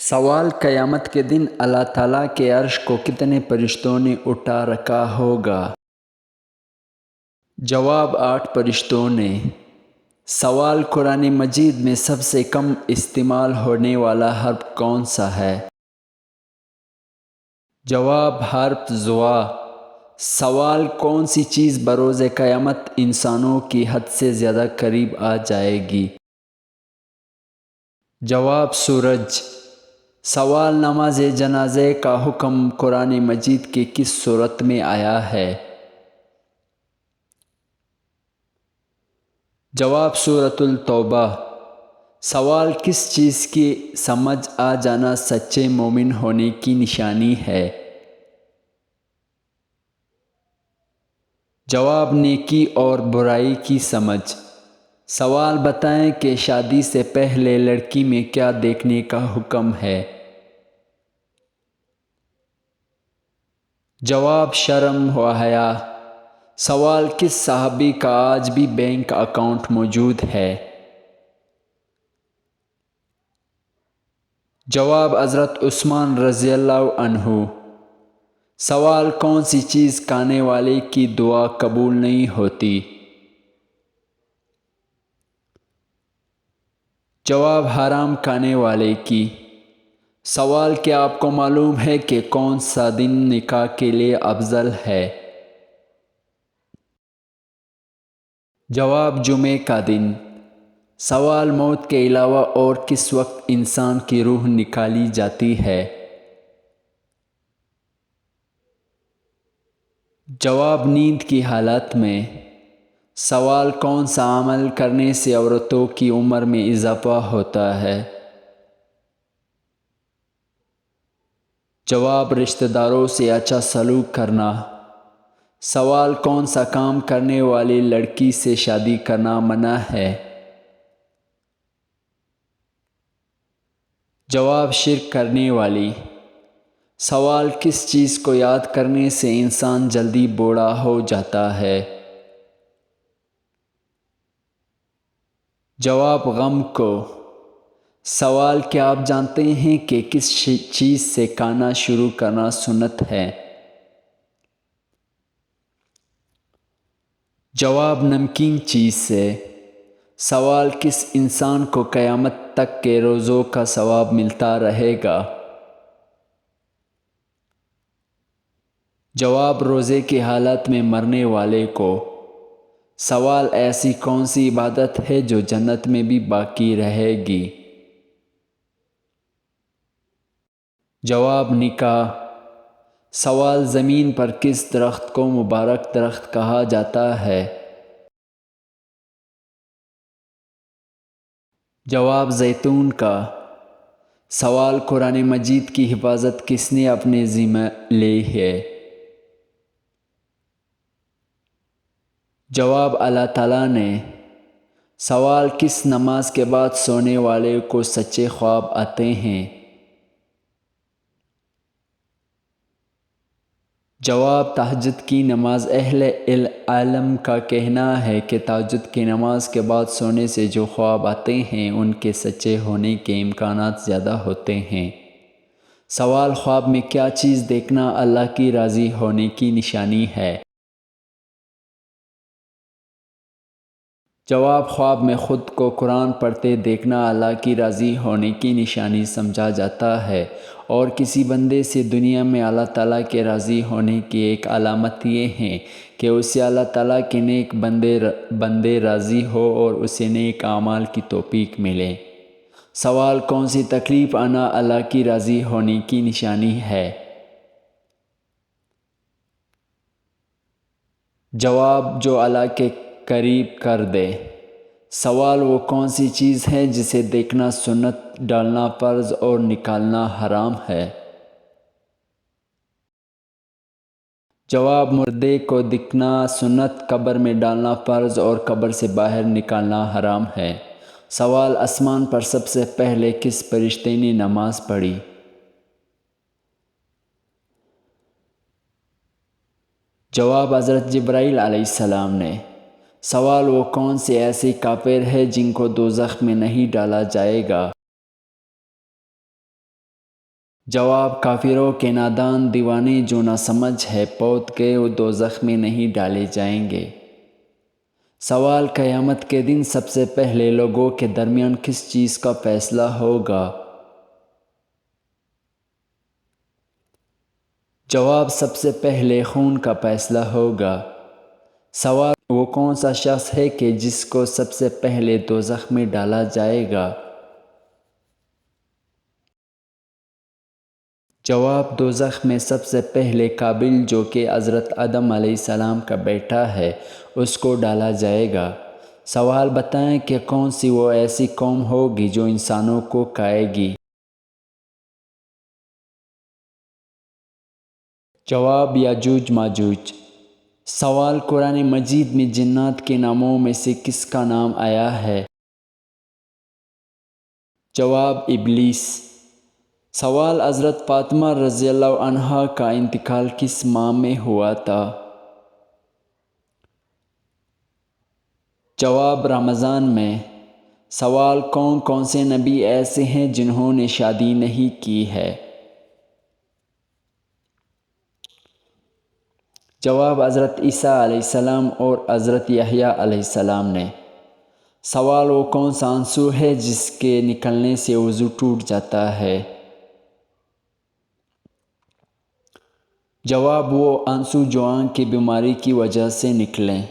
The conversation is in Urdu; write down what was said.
سوال: قیامت کے دن اللہ تعالیٰ کے عرش کو کتنے فرشتوں نے اٹھا رکھا ہوگا؟ جواب: 8 فرشتوں نے۔ سوال: قرآن مجید میں سب سے کم استعمال ہونے والا حرف کون سا ہے؟ جواب: حرف زوا۔ سوال: کون سی چیز بروز قیامت انسانوں کی حد سے زیادہ قریب آ جائے گی؟ جواب: سورج۔ سوال: نماز جنازے کا حکم قرآن مجید کی کس سورت میں آیا ہے؟ جواب: سورۃ التوبہ۔ سوال: کس چیز کی سمجھ آ جانا سچے مومن ہونے کی نشانی ہے؟ جواب: نیکی اور برائی کی سمجھ۔ سوال: بتائیں کہ شادی سے پہلے لڑکی میں کیا دیکھنے کا حکم ہے؟ جواب: شرم و حیا۔ سوال: کس صحابی کا آج بھی بینک اکاؤنٹ موجود ہے؟ جواب: حضرت عثمان رضی اللہ عنہ۔ سوال: کون سی چیز کھانے والے کی دعا قبول نہیں ہوتی؟ جواب: حرام کھانے والے کی۔ سوال: کیا آپ کو معلوم ہے کہ کون سا دن نکاح کے لیے افضل ہے؟ جواب: جمعے کا دن۔ سوال: موت کے علاوہ اور کس وقت انسان کی روح نکالی جاتی ہے؟ جواب: نیند کی حالت میں۔ سوال: کون سا عمل کرنے سے عورتوں کی عمر میں اضافہ ہوتا ہے؟ جواب: رشتہ داروں سے اچھا سلوک کرنا۔ سوال: کون سا کام کرنے والی لڑکی سے شادی کرنا منع ہے؟ جواب: شرک کرنے والی۔ سوال: کس چیز کو یاد کرنے سے انسان جلدی بوڑھا ہو جاتا ہے؟ جواب: غم کو۔ سوال: کیا آپ جانتے ہیں کہ کس چیز سے کھانا شروع کرنا سنت ہے؟ جواب: نمکین چیز سے۔ سوال: کس انسان کو قیامت تک کے روزوں کا ثواب ملتا رہے گا؟ جواب: روزے کی حالت میں مرنے والے کو۔ سوال: ایسی کون سی عبادت ہے جو جنت میں بھی باقی رہے گی؟ جواب: نکاح۔ سوال: زمین پر کس درخت کو مبارک درخت کہا جاتا ہے؟ جواب: زیتون کا۔ سوال: قرآن مجید کی حفاظت کس نے اپنے ذمہ لی ہے؟ جواب: اللہ تعالیٰ نے۔ سوال: کس نماز کے بعد سونے والے کو سچے خواب آتے ہیں؟ جواب: تہجد کی نماز۔ اہل علم کا کہنا ہے کہ تہجد کی نماز کے بعد سونے سے جو خواب آتے ہیں ان کے سچے ہونے کے امکانات زیادہ ہوتے ہیں۔ سوال: خواب میں کیا چیز دیکھنا اللہ کی راضی ہونے کی نشانی ہے؟ جواب: خواب میں خود کو قرآن پڑھتے دیکھنا اللہ کی راضی ہونے کی نشانی سمجھا جاتا ہے، اور کسی بندے سے دنیا میں اللہ تعالیٰ کے راضی ہونے کی ایک علامت یہ ہے کہ اسے اللہ تعالیٰ کے نیک بندے راضی ہو اور اسے نیک اعمال کی توفیق ملے۔ سوال: کون سی تکلیف آنا اللہ کی راضی ہونے کی نشانی ہے؟ جواب: جو اللہ کے قریب کر دے۔ سوال: وہ کون سی چیز ہے جسے دیکھنا سنت، ڈالنا فرض اور نکالنا حرام ہے؟ جواب: مردے کو دیکھنا سنت، قبر میں ڈالنا فرض اور قبر سے باہر نکالنا حرام ہے۔ سوال: آسمان پر سب سے پہلے کس فرشتے نے نماز پڑھی؟ جواب: حضرت جبرائیل علیہ السلام نے۔ سوال: وہ کون سے ایسے کافر ہیں جن کو دوزخ میں نہیں ڈالا جائے گا؟ جواب کافروں کے نادان دیوانے جو نہ سمجھ ہے پوت کے وہ دوزخ میں نہیں ڈالے جائیں گے۔ سوال قیامت کے دن سب سے پہلے لوگوں کے درمیان کس چیز کا فیصلہ ہوگا؟ جواب سب سے پہلے خون کا فیصلہ ہوگا۔ سوال وہ کون سا شخص ہے کہ جس کو سب سے پہلے دوزخ میں ڈالا جائے گا؟ جواب دوزخ میں سب سے پہلے قابل جو کہ حضرت آدم علیہ السلام کا بیٹا ہے اس کو ڈالا جائے گا۔ سوال بتائیں کہ کون سی وہ ایسی قوم ہوگی جو انسانوں کو کھائے گی؟ جواب یاجوج ماجوج۔ سوال قرآن مجید میں جنات کے ناموں میں سے کس کا نام آیا ہے؟ جواب ابلیس۔ سوال حضرت فاطمہ رضی اللہ عنہا کا انتقال کس ماہ میں ہوا تھا؟ جواب رمضان میں۔ سوال کون کون سے نبی ایسے ہیں جنہوں نے شادی نہیں کی ہے؟ جواب حضرت عیسیٰ علیہ السلام اور حضرت یحییٰ علیہ السلام نے۔ سوال وہ کون سا عنصر ہے جس کے نکلنے سے وضو ٹوٹ جاتا ہے؟ جواب وہ عنصر جو آنکھ کی بیماری کی وجہ سے نکلیں۔